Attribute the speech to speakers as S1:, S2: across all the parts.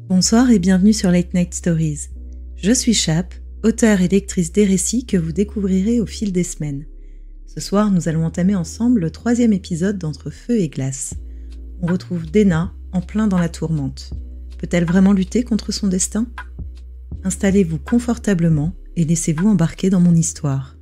S1: Bonsoir et bienvenue sur Late Night Stories. Je suis Chap, auteure et lectrice des récits que vous découvrirez au fil des semaines. Ce soir, nous allons entamer ensemble le 3e épisode d'Entre Feu et Glace. On retrouve Dena en plein dans la tourmente. Peut-elle vraiment lutter contre son destin ? Installez-vous confortablement et laissez-vous embarquer dans mon histoire.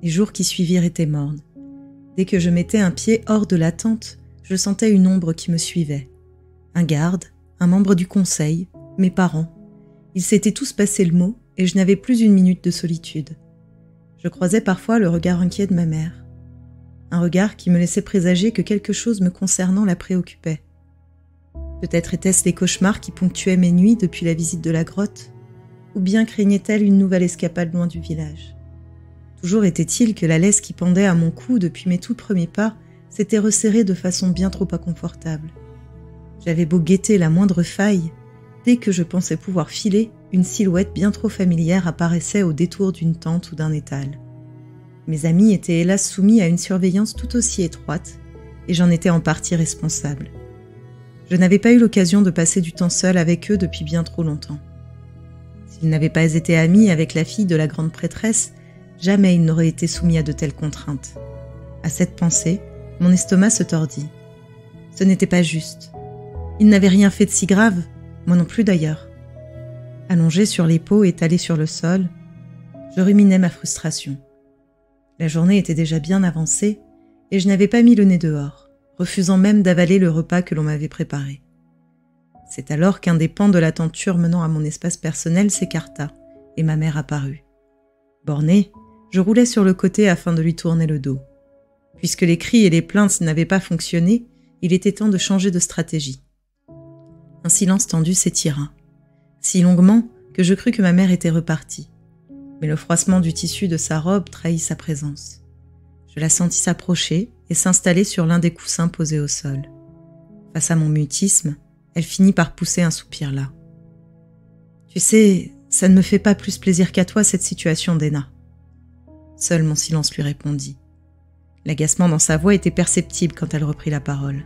S1: Les jours qui suivirent étaient mornes. Dès que je mettais un pied hors de la tente, je sentais une ombre qui me suivait. Un garde, un membre du conseil, mes parents. Ils s'étaient tous passé le mot et je n'avais plus une minute de solitude. Je croisais parfois le regard inquiet de ma mère. Un regard qui me laissait présager que quelque chose me concernant la préoccupait. Peut-être étaient-ce les cauchemars qui ponctuaient mes nuits depuis la visite de la grotte, ou bien craignait-elle une nouvelle escapade loin du village. Toujours était-il que la laisse qui pendait à mon cou depuis mes tout premiers pas s'était resserrée de façon bien trop inconfortable. J'avais beau guetter la moindre faille, dès que je pensais pouvoir filer, une silhouette bien trop familière apparaissait au détour d'une tente ou d'un étal. Mes amis étaient hélas soumis à une surveillance tout aussi étroite, et j'en étais en partie responsable. Je n'avais pas eu l'occasion de passer du temps seul avec eux depuis bien trop longtemps. S'ils n'avaient pas été amis avec la fille de la grande prêtresse, jamais il n'aurait été soumis à de telles contraintes. À cette pensée, mon estomac se tordit. Ce n'était pas juste. Il n'avait rien fait de si grave, moi non plus d'ailleurs. Allongé sur les peaux étalés sur le sol, je ruminais ma frustration. La journée était déjà bien avancée et je n'avais pas mis le nez dehors, refusant même d'avaler le repas que l'on m'avait préparé. C'est alors qu'un des pans de la tenture menant à mon espace personnel s'écarta et ma mère apparut. Bornée, je roulais sur le côté afin de lui tourner le dos. Puisque les cris et les plaintes n'avaient pas fonctionné, il était temps de changer de stratégie. Un silence tendu s'étira, si longuement que je crus que ma mère était repartie. Mais le froissement du tissu de sa robe trahit sa présence. Je la sentis s'approcher et s'installer sur l'un des coussins posés au sol. Face à mon mutisme, elle finit par pousser un soupir las. « Tu sais, ça ne me fait pas plus plaisir qu'à toi cette situation, Dena. » Seul mon silence lui répondit. L'agacement dans sa voix était perceptible quand elle reprit la parole.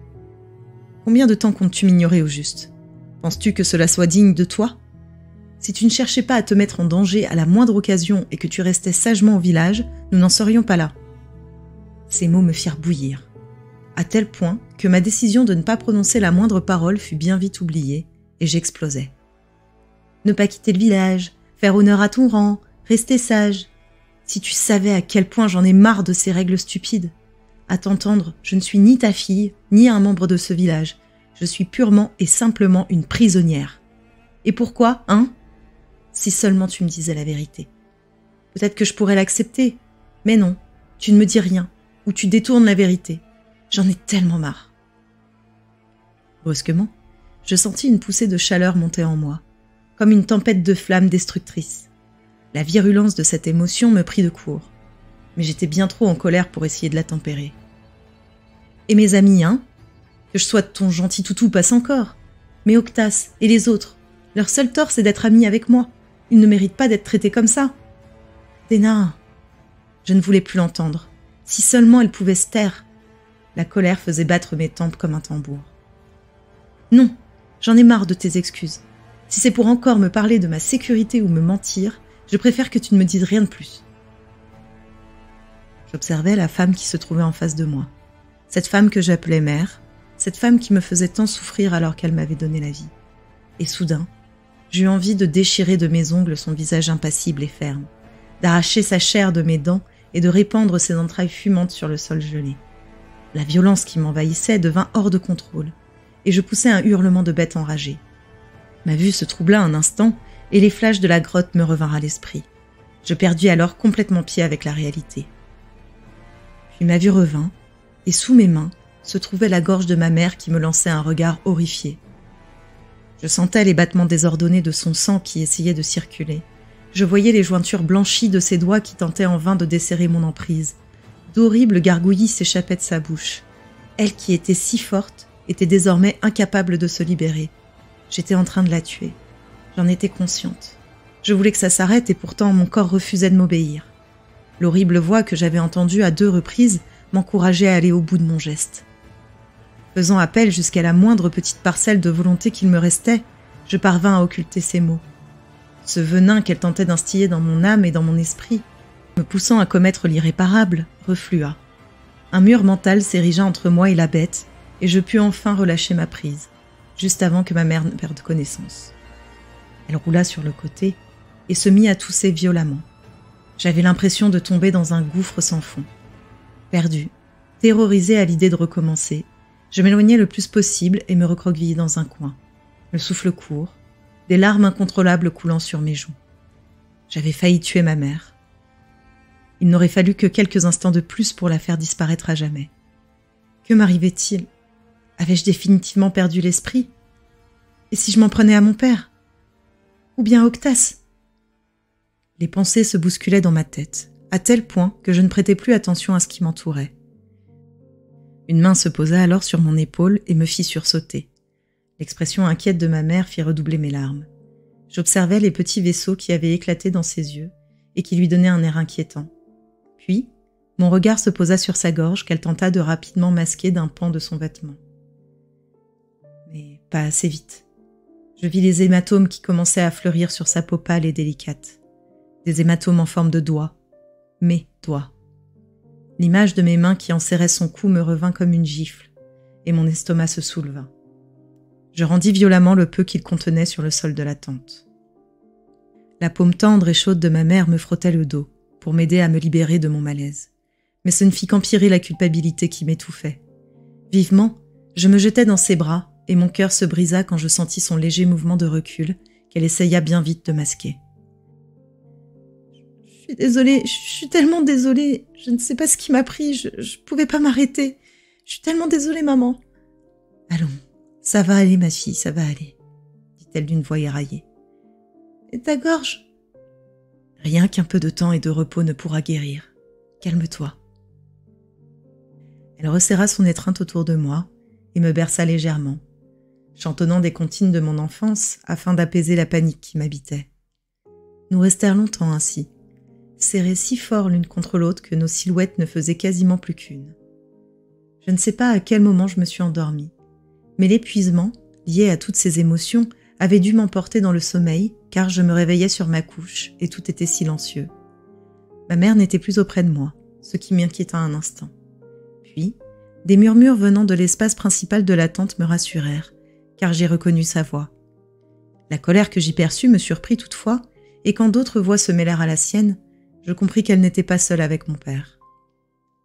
S1: « Combien de temps comptes-tu m'ignorer au juste ? Penses-tu que cela soit digne de toi ? Si tu ne cherchais pas à te mettre en danger à la moindre occasion et que tu restais sagement au village, nous n'en serions pas là. » Ces mots me firent bouillir, à tel point que ma décision de ne pas prononcer la moindre parole fut bien vite oubliée et j'explosai. Ne pas quitter le village, faire honneur à ton rang, rester sage. Si tu savais à quel point j'en ai marre de ces règles stupides. À t'entendre, je ne suis ni ta fille, ni un membre de ce village. Je suis purement et simplement une prisonnière. Et pourquoi, hein ? Si seulement tu me disais la vérité. Peut-être que je pourrais l'accepter, mais non, tu ne me dis rien, ou tu détournes la vérité. J'en ai tellement marre. Brusquement, je sentis une poussée de chaleur monter en moi, comme une tempête de flammes destructrices. La virulence de cette émotion me prit de court, mais j'étais bien trop en colère pour essayer de la tempérer. Et mes amis, hein ? Que je sois de ton gentil toutou passe encore. Mais Octas et les autres, leur seul tort c'est d'être amis avec moi. Ils ne méritent pas d'être traités comme ça. Dena, je ne voulais plus l'entendre. Si seulement elle pouvait se taire. La colère faisait battre mes tempes comme un tambour. Non, j'en ai marre de tes excuses. Si c'est pour encore me parler de ma sécurité ou me mentir, je préfère que tu ne me dises rien de plus. J'observais la femme qui se trouvait en face de moi. Cette femme que j'appelais mère, cette femme qui me faisait tant souffrir alors qu'elle m'avait donné la vie. Et soudain, j'eus envie de déchirer de mes ongles son visage impassible et ferme, d'arracher sa chair de mes dents et de répandre ses entrailles fumantes sur le sol gelé. La violence qui m'envahissait devint hors de contrôle, et je poussai un hurlement de bête enragée. Ma vue se troubla un instant, et les flashs de la grotte me revinrent à l'esprit. Je perdis alors complètement pied avec la réalité. Puis ma vue revint, et sous mes mains se trouvait la gorge de ma mère qui me lançait un regard horrifié. Je sentais les battements désordonnés de son sang qui essayait de circuler. Je voyais les jointures blanchies de ses doigts qui tentaient en vain de desserrer mon emprise. D'horribles gargouillis s'échappaient de sa bouche. Elle qui était si forte était désormais incapable de se libérer. J'étais en train de la tuer. J'en étais consciente. Je voulais que ça s'arrête et pourtant mon corps refusait de m'obéir. L'horrible voix que j'avais entendue à 2 reprises m'encourageait à aller au bout de mon geste. Faisant appel jusqu'à la moindre petite parcelle de volonté qu'il me restait, je parvins à occulter ces mots. Ce venin qu'elle tentait d'instiller dans mon âme et dans mon esprit, me poussant à commettre l'irréparable, reflua. Un mur mental s'érigea entre moi et la bête, et je pus enfin relâcher ma prise, juste avant que ma mère ne perde connaissance. Elle roula sur le côté et se mit à tousser violemment. J'avais l'impression de tomber dans un gouffre sans fond. Perdue, terrorisée à l'idée de recommencer, je m'éloignai le plus possible et me recroquevillai dans un coin, le souffle court, des larmes incontrôlables coulant sur mes joues. J'avais failli tuer ma mère. Il n'aurait fallu que quelques instants de plus pour la faire disparaître à jamais. Que m'arrivait-il? Avais-je définitivement perdu l'esprit? Et si je m'en prenais à mon père? Ou bien à Octas? Les pensées se bousculaient dans ma tête, à tel point que je ne prêtais plus attention à ce qui m'entourait. Une main se posa alors sur mon épaule et me fit sursauter. L'expression inquiète de ma mère fit redoubler mes larmes. J'observais les petits vaisseaux qui avaient éclaté dans ses yeux et qui lui donnaient un air inquiétant. Puis, mon regard se posa sur sa gorge qu'elle tenta de rapidement masquer d'un pan de son vêtement. Mais pas assez vite. Je vis les hématomes qui commençaient à fleurir sur sa peau pâle et délicate. Des hématomes en forme de doigts. Mes doigts. L'image de mes mains qui enserraient son cou me revint comme une gifle, et mon estomac se souleva. Je rendis violemment le peu qu'il contenait sur le sol de la tente. La paume tendre et chaude de ma mère me frottait le dos, pour m'aider à me libérer de mon malaise. Mais ce ne fit qu'empirer la culpabilité qui m'étouffait. Vivement, je me jetai dans ses bras, et mon cœur se brisa quand je sentis son léger mouvement de recul, qu'elle essaya bien vite de masquer. « Je suis désolée, je suis tellement désolée, je ne sais pas ce qui m'a pris, je pouvais pas m'arrêter. Je suis tellement désolée, maman. »« Allons, ça va aller, ma fille, ça va aller, » dit-elle d'une voix éraillée. « Et ta gorge ?»« Rien qu'un peu de temps et de repos ne pourra guérir. Calme-toi. » Elle resserra son étreinte autour de moi et me berça légèrement, chantonnant des comptines de mon enfance afin d'apaiser la panique qui m'habitait. Nous restèrent longtemps ainsi, serrés si fort l'une contre l'autre que nos silhouettes ne faisaient quasiment plus qu'une. Je ne sais pas à quel moment je me suis endormie, mais l'épuisement, lié à toutes ces émotions, avait dû m'emporter dans le sommeil, car je me réveillais sur ma couche et tout était silencieux. Ma mère n'était plus auprès de moi, ce qui m'inquiéta un instant. Puis, des murmures venant de l'espace principal de la tente me rassurèrent, car j'ai reconnu sa voix. La colère que j'y perçus me surprit toutefois, et quand d'autres voix se mêlèrent à la sienne, je compris qu'elle n'était pas seule avec mon père.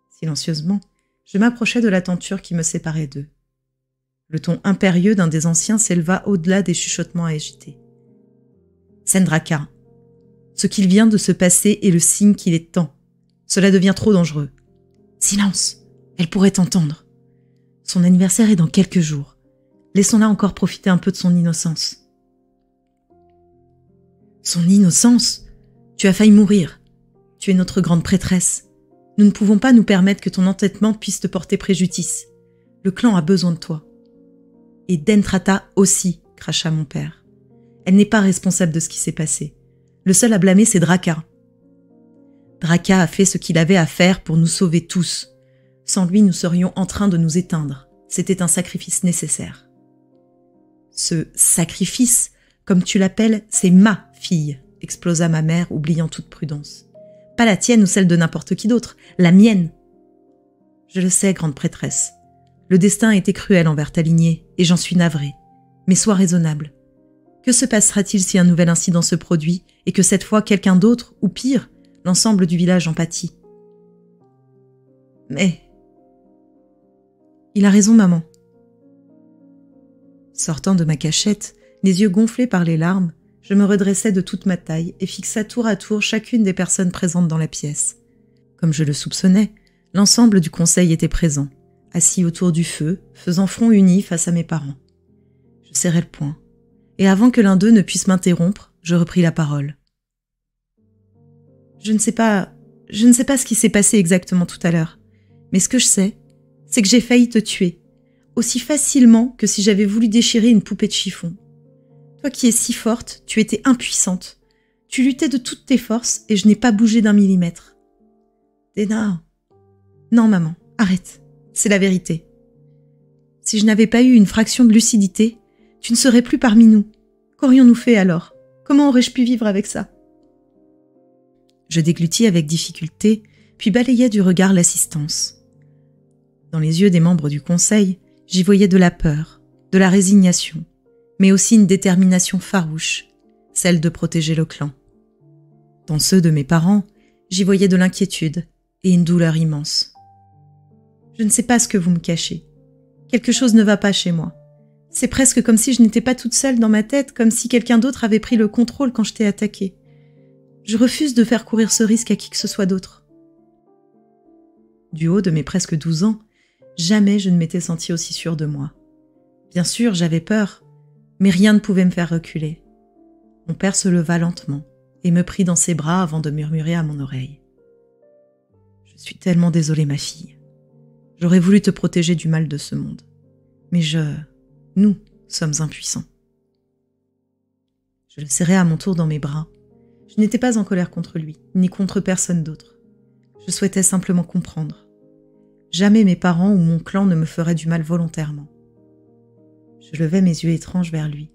S1: Silencieusement, je m'approchai de la tenture qui me séparait d'eux. Le ton impérieux d'un des anciens s'éleva au-delà des chuchotements agités. « Sendraka, ce qu'il vient de se passer est le signe qu'il est temps. Cela devient trop dangereux. Silence, elle pourrait t'entendre. Son anniversaire est dans quelques jours. Laissons-la encore profiter un peu de son innocence. » « Son innocence? Tu as failli mourir. Tu es notre grande prêtresse. Nous ne pouvons pas nous permettre que ton entêtement puisse te porter préjudice. Le clan a besoin de toi. » « Et Dentrata aussi, » cracha mon père. « Elle n'est pas responsable de ce qui s'est passé. Le seul à blâmer, c'est Draka. Draka a fait ce qu'il avait à faire pour nous sauver tous. Sans lui, nous serions en train de nous éteindre. C'était un sacrifice nécessaire. » « Ce sacrifice, comme tu l'appelles, c'est ma fille, » explosa ma mère, oubliant toute prudence. « Pas la tienne ou celle de n'importe qui d'autre, la mienne. »« Je le sais, grande prêtresse. Le destin a été cruel envers ta lignée, et j'en suis navrée. Mais sois raisonnable. Que se passera-t-il si un nouvel incident se produit, et que cette fois quelqu'un d'autre, ou pire, l'ensemble du village en pâtit? Mais Il a raison, maman. » Sortant de ma cachette, les yeux gonflés par les larmes, je me redressai de toute ma taille et fixa tour à tour chacune des personnes présentes dans la pièce. Comme je le soupçonnais, l'ensemble du conseil était présent, assis autour du feu, faisant front uni face à mes parents. Je serrai le poing, et avant que l'un d'eux ne puisse m'interrompre, je repris la parole. Je ne sais pas ce qui s'est passé exactement tout à l'heure, mais ce que je sais, c'est que j'ai failli te tuer, aussi facilement que si j'avais voulu déchirer une poupée de chiffon. Toi qui es si forte, tu étais impuissante. Tu luttais de toutes tes forces et je n'ai pas bougé d'un millimètre. Déna. Non, maman, arrête. C'est la vérité. Si je n'avais pas eu une fraction de lucidité, tu ne serais plus parmi nous. Qu'aurions-nous fait alors? Comment aurais-je pu vivre avec ça? Je déglutis avec difficulté, puis balayai du regard l'assistance. Dans les yeux des membres du conseil, j'y voyais de la peur, de la résignation, mais aussi une détermination farouche, celle de protéger le clan. Dans ceux de mes parents, j'y voyais de l'inquiétude et une douleur immense. Je ne sais pas ce que vous me cachez. Quelque chose ne va pas chez moi. C'est presque comme si je n'étais pas toute seule dans ma tête, comme si quelqu'un d'autre avait pris le contrôle quand je t'ai attaquée. Je refuse de faire courir ce risque à qui que ce soit d'autre. Du haut de mes presque 12 ans, jamais je ne m'étais sentie aussi sûre de moi. Bien sûr, j'avais peur, mais rien ne pouvait me faire reculer. Mon père se leva lentement et me prit dans ses bras avant de murmurer à mon oreille. « Je suis tellement désolée, ma fille. J'aurais voulu te protéger du mal de ce monde. Mais nous sommes impuissants. » Je le serrai à mon tour dans mes bras. Je n'étais pas en colère contre lui, ni contre personne d'autre. Je souhaitais simplement comprendre. Jamais mes parents ou mon clan ne me feraient du mal volontairement. Je levai mes yeux étranges vers lui.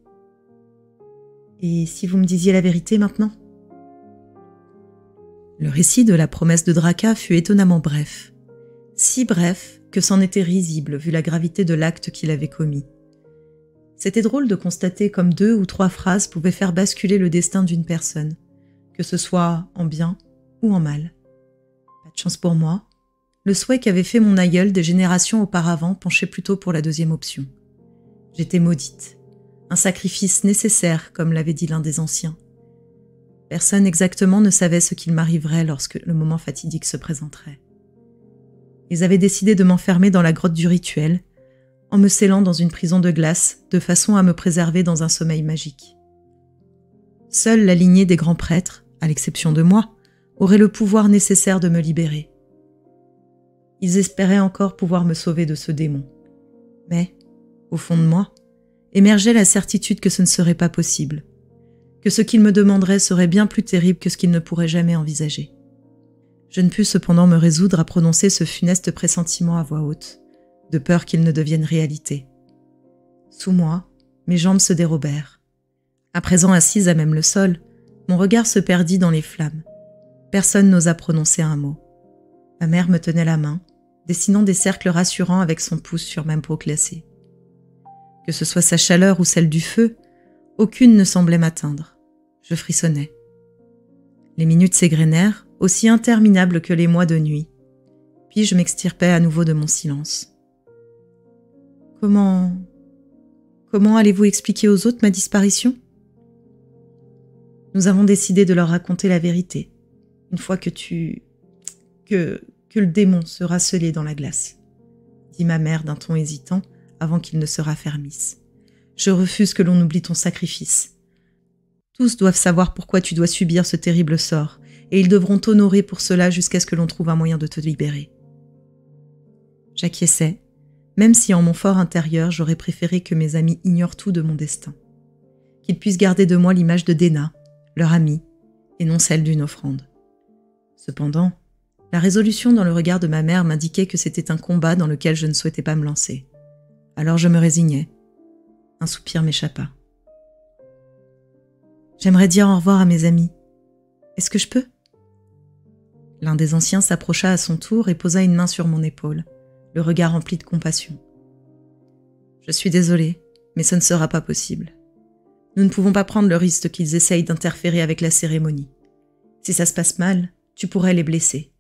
S1: « Et si vous me disiez la vérité maintenant ?» Le récit de la promesse de Draka fut étonnamment bref. Si bref que c'en était risible vu la gravité de l'acte qu'il avait commis. C'était drôle de constater comme 2 ou 3 phrases pouvaient faire basculer le destin d'une personne, que ce soit en bien ou en mal. Pas de chance pour moi, le souhait qu'avait fait mon aïeul des générations auparavant penchait plutôt pour la deuxième option. J'étais maudite, un sacrifice nécessaire, comme l'avait dit l'un des anciens. Personne exactement ne savait ce qu'il m'arriverait lorsque le moment fatidique se présenterait. Ils avaient décidé de m'enfermer dans la grotte du rituel, en me scellant dans une prison de glace, de façon à me préserver dans un sommeil magique. Seule la lignée des grands prêtres, à l'exception de moi, aurait le pouvoir nécessaire de me libérer. Ils espéraient encore pouvoir me sauver de ce démon. Mais, au fond de moi, émergeait la certitude que ce ne serait pas possible, que ce qu'ils me demanderaient serait bien plus terrible que ce qu'ils ne pourraient jamais envisager. Je ne pus cependant me résoudre à prononcer ce funeste pressentiment à voix haute, de peur qu'il ne devienne réalité. Sous moi, mes jambes se dérobèrent. À présent assise à même le sol, mon regard se perdit dans les flammes. Personne n'osa prononcer un mot. Ma mère me tenait la main, dessinant des cercles rassurants avec son pouce sur ma peau glacée. Que ce soit sa chaleur ou celle du feu, aucune ne semblait m'atteindre. Je frissonnais. Les minutes s'égrenèrent, aussi interminables que les mois de nuit. Puis je m'extirpai à nouveau de mon silence. Comment allez-vous expliquer aux autres ma disparition? Nous avons décidé de leur raconter la vérité, une fois que le démon sera scellé dans la glace, dit ma mère d'un ton hésitant avant qu'il ne se raffermisse. Je refuse que l'on oublie ton sacrifice. Tous doivent savoir pourquoi tu dois subir ce terrible sort, et ils devront t'honorer pour cela jusqu'à ce que l'on trouve un moyen de te libérer. J'acquiesçais, même si en mon fort intérieur j'aurais préféré que mes amis ignorent tout de mon destin, qu'ils puissent garder de moi l'image de Déna, leur amie, et non celle d'une offrande. Cependant, la résolution dans le regard de ma mère m'indiquait que c'était un combat dans lequel je ne souhaitais pas me lancer. Alors je me résignai. Un soupir m'échappa. J'aimerais dire au revoir à mes amis. Est-ce que je peux? L'un des anciens s'approcha à son tour et posa une main sur mon épaule, le regard rempli de compassion. Je suis désolée, mais ce ne sera pas possible. Nous ne pouvons pas prendre le risque qu'ils essayent d'interférer avec la cérémonie. Si ça se passe mal, tu pourrais les blesser.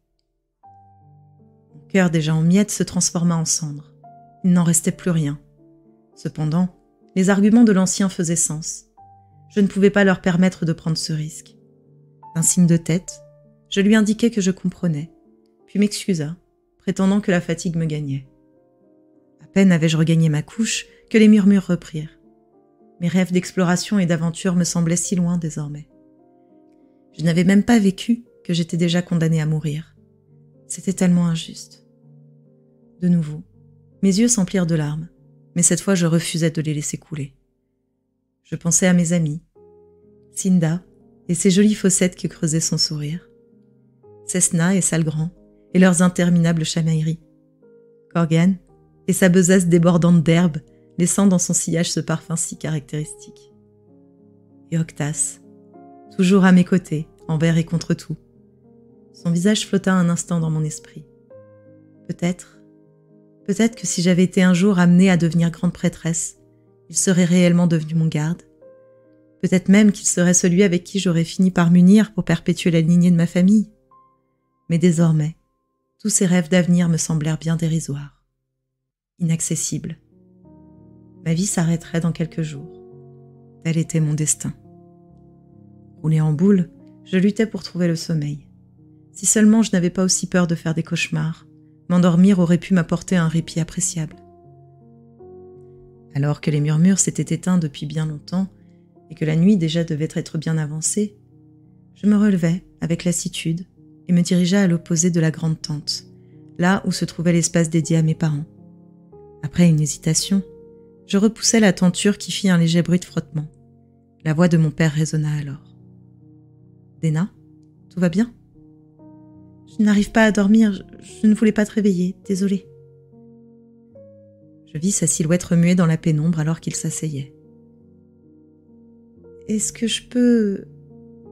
S1: Mon cœur déjà en miettes se transforma en cendres. Il n'en restait plus rien. Cependant, les arguments de l'ancien faisaient sens. Je ne pouvais pas leur permettre de prendre ce risque. D'un signe de tête, je lui indiquai que je comprenais, puis m'excusa, prétendant que la fatigue me gagnait. À peine avais-je regagné ma couche que les murmures reprirent. Mes rêves d'exploration et d'aventure me semblaient si loin désormais. Je n'avais même pas vécu que j'étais déjà condamnée à mourir. C'était tellement injuste. De nouveau, mes yeux s'emplirent de larmes, mais cette fois je refusais de les laisser couler. Je pensais à mes amis, Cinda et ses jolies fossettes que creusait son sourire, Cessna et Salgrand et leurs interminables chamailleries, Corgan et sa besace débordante d'herbe laissant dans son sillage ce parfum si caractéristique. Et Octas, toujours à mes côtés, envers et contre tout. Son visage flotta un instant dans mon esprit. Peut-être que si j'avais été un jour amenée à devenir grande prêtresse, il serait réellement devenu mon garde. Peut-être même qu'il serait celui avec qui j'aurais fini par m'unir pour perpétuer la lignée de ma famille. Mais désormais, tous ces rêves d'avenir me semblèrent bien dérisoires, inaccessibles. Ma vie s'arrêterait dans quelques jours. Tel était mon destin. Roulé en boule, je luttais pour trouver le sommeil. Si seulement je n'avais pas aussi peur de faire des cauchemars, m'endormir aurait pu m'apporter un répit appréciable. Alors que les murmures s'étaient éteints depuis bien longtemps et que la nuit déjà devait être bien avancée, je me relevai avec lassitude et me dirigea à l'opposé de la grande tente, là où se trouvait l'espace dédié à mes parents. Après une hésitation, je repoussai la tenture qui fit un léger bruit de frottement. La voix de mon père résonna alors. « Déna, tout va bien ? Je n'arrive pas à dormir, je ne voulais pas te réveiller, désolée. » Je vis sa silhouette remuer dans la pénombre alors qu'il s'asseyait. « Est-ce que je peux... »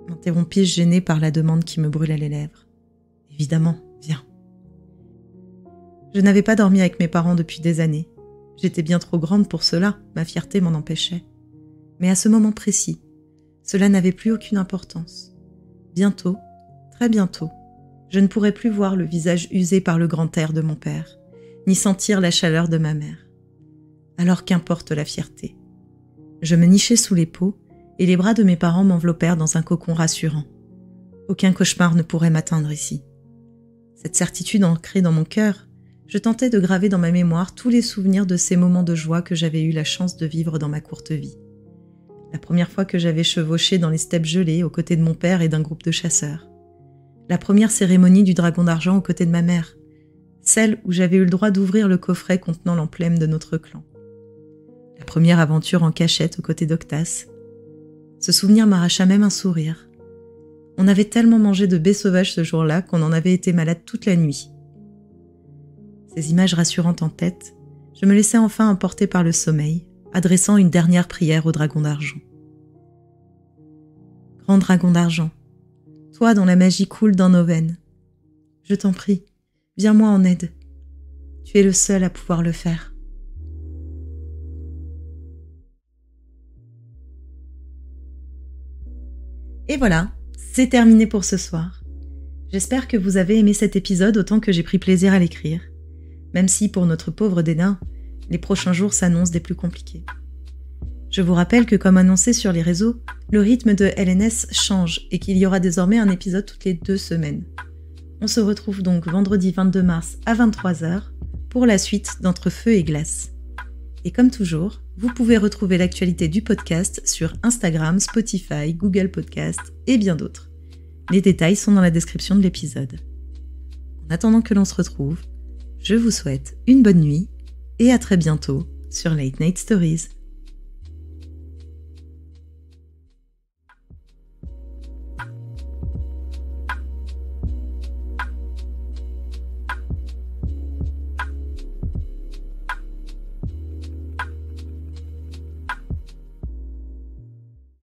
S1: m'interrompis-je gênée par la demande qui me brûlait les lèvres. « Évidemment, viens. » Je n'avais pas dormi avec mes parents depuis des années. J'étais bien trop grande pour cela, ma fierté m'en empêchait. Mais à ce moment précis, cela n'avait plus aucune importance. Bientôt, très bientôt, je ne pourrais plus voir le visage usé par le grand air de mon père, ni sentir la chaleur de ma mère. Alors qu'importe la fierté. Je me nichai sous les peaux et les bras de mes parents m'enveloppèrent dans un cocon rassurant. Aucun cauchemar ne pourrait m'atteindre ici. Cette certitude ancrée dans mon cœur, je tentais de graver dans ma mémoire tous les souvenirs de ces moments de joie que j'avais eu la chance de vivre dans ma courte vie. La première fois que j'avais chevauché dans les steppes gelées aux côtés de mon père et d'un groupe de chasseurs. La première cérémonie du dragon d'argent aux côtés de ma mère. Celle où j'avais eu le droit d'ouvrir le coffret contenant l'emblème de notre clan. La première aventure en cachette aux côtés d'Octas. Ce souvenir m'arracha même un sourire. On avait tellement mangé de baies sauvages ce jour-là qu'on en avait été malade toute la nuit. Ces images rassurantes en tête, je me laissai enfin emporter par le sommeil, adressant une dernière prière au dragon d'argent. Grand dragon d'argent, toi dont la magie coule dans nos veines, je t'en prie, viens-moi en aide. Tu es le seul à pouvoir le faire. Et voilà, c'est terminé pour ce soir. J'espère que vous avez aimé cet épisode autant que j'ai pris plaisir à l'écrire, même si pour notre pauvre Déna, les prochains jours s'annoncent des plus compliqués. Je vous rappelle que comme annoncé sur les réseaux, le rythme de LNS change et qu'il y aura désormais un épisode toutes les 2 semaines. On se retrouve donc vendredi 22 mars à 23h pour la suite d'Entre Feu et Glace. Et comme toujours, vous pouvez retrouver l'actualité du podcast sur Instagram, Spotify, Google Podcast et bien d'autres. Les détails sont dans la description de l'épisode. En attendant que l'on se retrouve, je vous souhaite une bonne nuit et à très bientôt sur Late Night Stories.